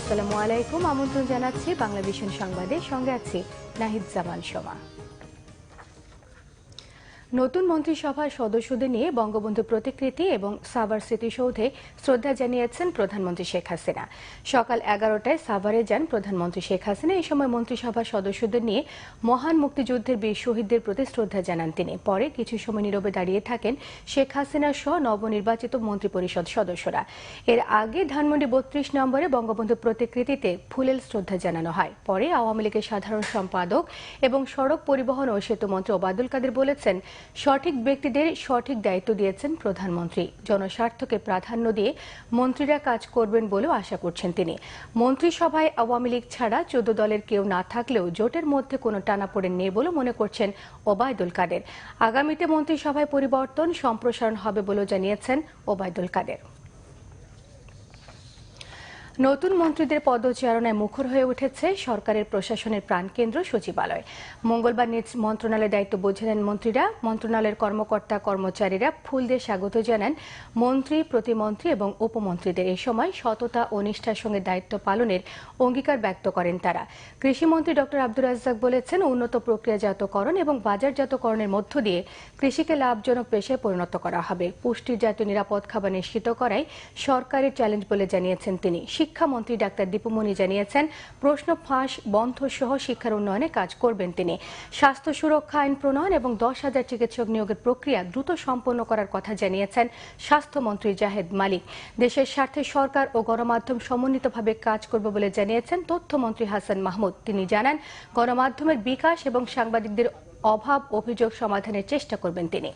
আসসালামু আলাইকুম। আমন্ত্রণ জানাচ্ছি বাংলা ভিশন সংবাদে, সঙ্গে আছি নাহিদ জামান সোমা। নতুন মন্ত্রিসভার সদস্যদের নিয়ে বঙ্গবন্ধু প্রতিকৃতি এবং সাভার স্মৃতিসৌধে শ্রদ্ধা জানিয়েছেন প্রধানমন্ত্রী শেখ হাসিনা। সকাল 11টায় সাভারে যান প্রধানমন্ত্রী শেখ হাসিনা। এই সময় মন্ত্রিসভার সদস্যদের নিয়ে মহান মুক্তিযুদ্ধের বীর শহীদদের প্রতি শ্রদ্ধা জানান তিনি। পরে কিছু সময় নীরবে দাঁড়িয়ে থাকেন শেখ হাসিনা সহ নবনির্বাচিত মন্ত্রিপরিষদ সদস্যরা। এর আগে ধানমন্ডি 32 নম্বরে বঙ্গবন্ধু প্রতিকৃতিতে ফুলেল শ্রদ্ধা জানানো হয়। পরে আওয়ামী লীগের সাধারণ সম্পাদক এবং সড়ক পরিবহন ও সেতু মন্ত্রী ওবায়দুল কাদের বলেছেন, সঠিক ব্যক্তিদের সঠিক দায়িত্ব দিয়েছেন প্রধানমন্ত্রী। জনস্বার্থকে প্রাধান্য দিয়ে মন্ত্রীরা কাজ করবেন বলেও আশা করছেন তিনি। মন্ত্রিসভায় আওয়ামী লীগ ছাড়া 14 দলের কেউ না থাকলেও জোটের মধ্যে কোনো টানাপোড়েন নেই বলে মনে করছেন ওবায়দুল কাদের। আগামীতে মন্ত্রিসভায় পরিবর্তন সম্প্রসারণ হবে বলেও জানিয়েছেন ওবায়দুল কাদের। নতুন মন্ত্রীদের পদচারণায় মুখর হয়ে উঠেছে সরকারের প্রশাসনের প্রাণকেন্দ্র সচিবালয়। মঙ্গলবার নিজ মন্ত্রণালয়ের দায়িত্ব বুঝে নেন মন্ত্রীরা। মন্ত্রণালয়ের কর্মকর্তা কর্মচারীরা ফুল দিয়ে স্বাগত জানান মন্ত্রী, প্রতিমন্ত্রী এবং উপমন্ত্রীদের। এই সময় সততা ও নিষ্ঠার সঙ্গে দায়িত্ব পালনের অঙ্গীকার ব্যক্ত করেন তারা। কৃষিমন্ত্রী ডক্টর আব্দুর রাজ্জাক বলেছেন, উন্নত প্রক্রিয়াজাতকরণ এবং বাজারজাতকরণের মধ্য দিয়ে কৃষিকে লাভজনক পেশায় পরিণত করা হবে। পুষ্টির জাতীয় নিরাপদ খাবার নিশ্চিত করাই সরকারের চ্যালেঞ্জ বলে জানিয়েছেন তিনি। শিক্ষামন্ত্রী ডাক্তার দীপুমণি জানিয়েছেন, প্রশ্ন ফাঁস বন্ধ সহ শিক্ষার উন্নয়নে কাজ করবেন তিনি। স্বাস্থ্য সুরক্ষা আইন প্রণয়ন এবং 10,000 চিকিৎসক নিয়োগের প্রক্রিয়া দ্রুত সম্পন্ন করার কথা জানিয়েছেন স্বাস্থ্যমন্ত্রী জাহেদ মালিক। দেশের স্বার্থে সরকার ও গণমাধ্যম সমন্বিতভাবে কাজ করবে বলে জানিয়েছেন তথ্যমন্ত্রী হাসান মাহমুদ। তিনি জানান, গণমাধ্যমের বিকাশ এবং সাংবাদিকদের অভাব অভিযোগ সমাধানের চেষ্টা করবেন তিনি।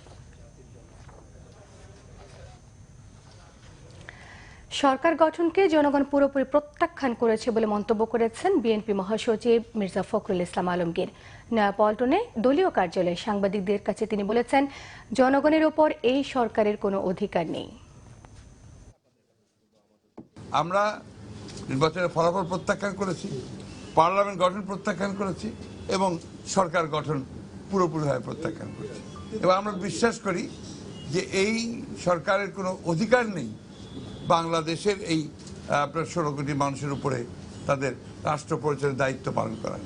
সরকার গঠনকে জনগণ পুরোপুরি প্রত্যাখ্যান করেছে বলে মন্তব্য করেছেন বিএনপি মহাসচিব মির্জা ফখরুল ইসলাম আলমগীর। নয়াপল্টনে দলীয় কার্যালয়ে সাংবাদিকদের কাছে তিনি বলেছেন, জনগণের উপর এই সরকারের কোনো অধিকার নেই। আমরা নির্বাচনের ফলাফল প্রত্যাখ্যান করেছি, পার্লামেন্ট গঠন প্রত্যাখ্যান করেছি এবং সরকার গঠন পুরোপুরিভাবে প্রত্যাখ্যান করেছি। এবং আমরা বিশ্বাস করি যে এই সরকারের কোনো অধিকার নেই বাংলাদেশের এই 16 কোটি মানুষের উপরে তাদের রাষ্ট্র পরিচালনার দায়িত্ব পালন করা।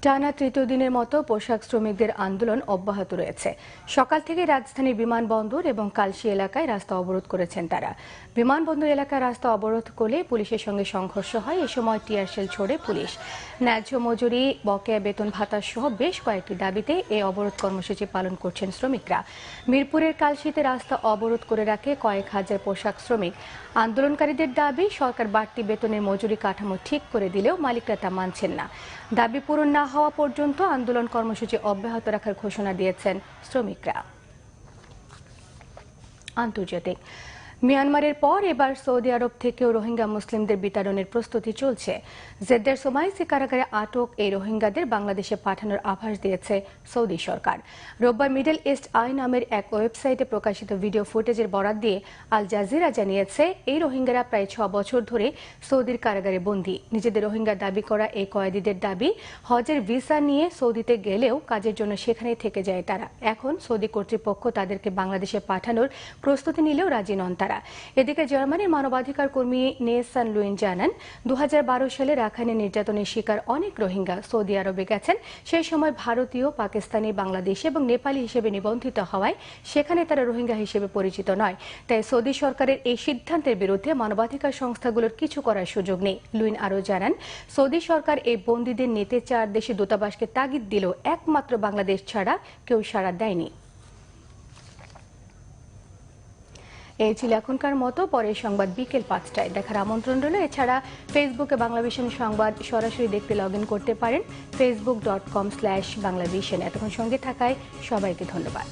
টানা তৃতীয় দিনের মতো পোশাক শ্রমিকদের আন্দোলন অব্যাহত রয়েছে। সকাল থেকে রাজধানীর বিমানবন্দর এবং কালশী এলাকায় রাস্তা অবরোধ করেছেন তারা। বিমানবন্দর এলাকায় রাস্তা অবরোধ করলে পুলিশের সঙ্গে সংঘর্ষ হয়। এ সময় টিয়ারশেল ছোড়ে পুলিশ। ন্যায্য মজুরি, বকেয়া বেতন ভাতা সহ বেশ কয়েকটি দাবিতে এই অবরোধ কর্মসূচি পালন করছেন শ্রমিকরা। মিরপুরের কালশীতে রাস্তা অবরোধ করে রাখে কয়েক হাজার পোশাক শ্রমিক। আন্দোলনকারীদের দাবি, সরকার বাড়তি বেতনের মজুরি কাঠামো ঠিক করে দিলেও মালিকরা তা মানছেন না। দাবি পূরণ না হওয়া পর্যন্ত আন্দোলন কর্মসূচি অব্যাহত রাখার ঘোষণা দিয়েছেন শ্রমিকরা। আন্তর্জাতিক, মিয়ানমারের পর এবার সৌদি আরব থেকেও রোহিঙ্গা মুসলিমদের বিতাড়নের প্রস্তুতি চলছে। জেদ্দার সোমাইসি কারাগারে আটক এই রোহিঙ্গাদের বাংলাদেশে পাঠানোর আভাস দিয়েছে সৌদি সরকার। রোববার মিডল ইস্ট আই নামের এক ওয়েবসাইটে প্রকাশিত ভিডিও ফুটেজের বরাত দিয়ে আল জাজিরা জানিয়েছে, এই রোহিঙ্গারা প্রায় 6 বছর ধরে সৌদির কারাগারে বন্দী। নিজেদের রোহিঙ্গা দাবি করা এই কয়েদিদের দাবি, হজের ভিসা নিয়ে সৌদিতে গেলেও কাজের জন্য সেখানেই থেকে যায় তারা। এখন সৌদি কর্তৃপক্ষ তাদেরকে বাংলাদেশে পাঠানোর প্রস্তুতি নিলেও রাজি নন তারা। এদিকে জার্মানির মানবাধিকার কর্মী নেসান লুইন জানান, 2012 সালে রাখাইনে নির্যাতনের শিকার অনেক রোহিঙ্গা সৌদি আরবে গেছেন। সেই সময় ভারতীয়, পাকিস্তানি, বাংলাদেশি এবং নেপালি হিসেবে নিবন্ধিত হওয়ায় সেখানে তারা রোহিঙ্গা হিসেবে পরিচিত নয়। তাই সৌদি সরকারের এই সিদ্ধান্তের বিরুদ্ধে মানবাধিকার সংস্থাগুলোর কিছু করার সুযোগ নেই। লুইন আরও জানান, সৌদি সরকার এই বন্দীদের নিতে 4 দেশি দূতাবাসকে তাগিদ দিলেও একমাত্র বাংলাদেশ ছাড়া কেউ সাড়া দেয়নি। এই ছিল এখনকার মতো। পরের সংবাদ বিকেল 5টায় দেখার আমন্ত্রণ রইল। এছাড়া ফেসবুকে বাংলাভিশন সংবাদ সরাসরি দেখতে লগ ইন করতে পারেন facebook.com/বাংলাভিশন। এতক্ষণ সঙ্গে থাকায় সবাইকে ধন্যবাদ।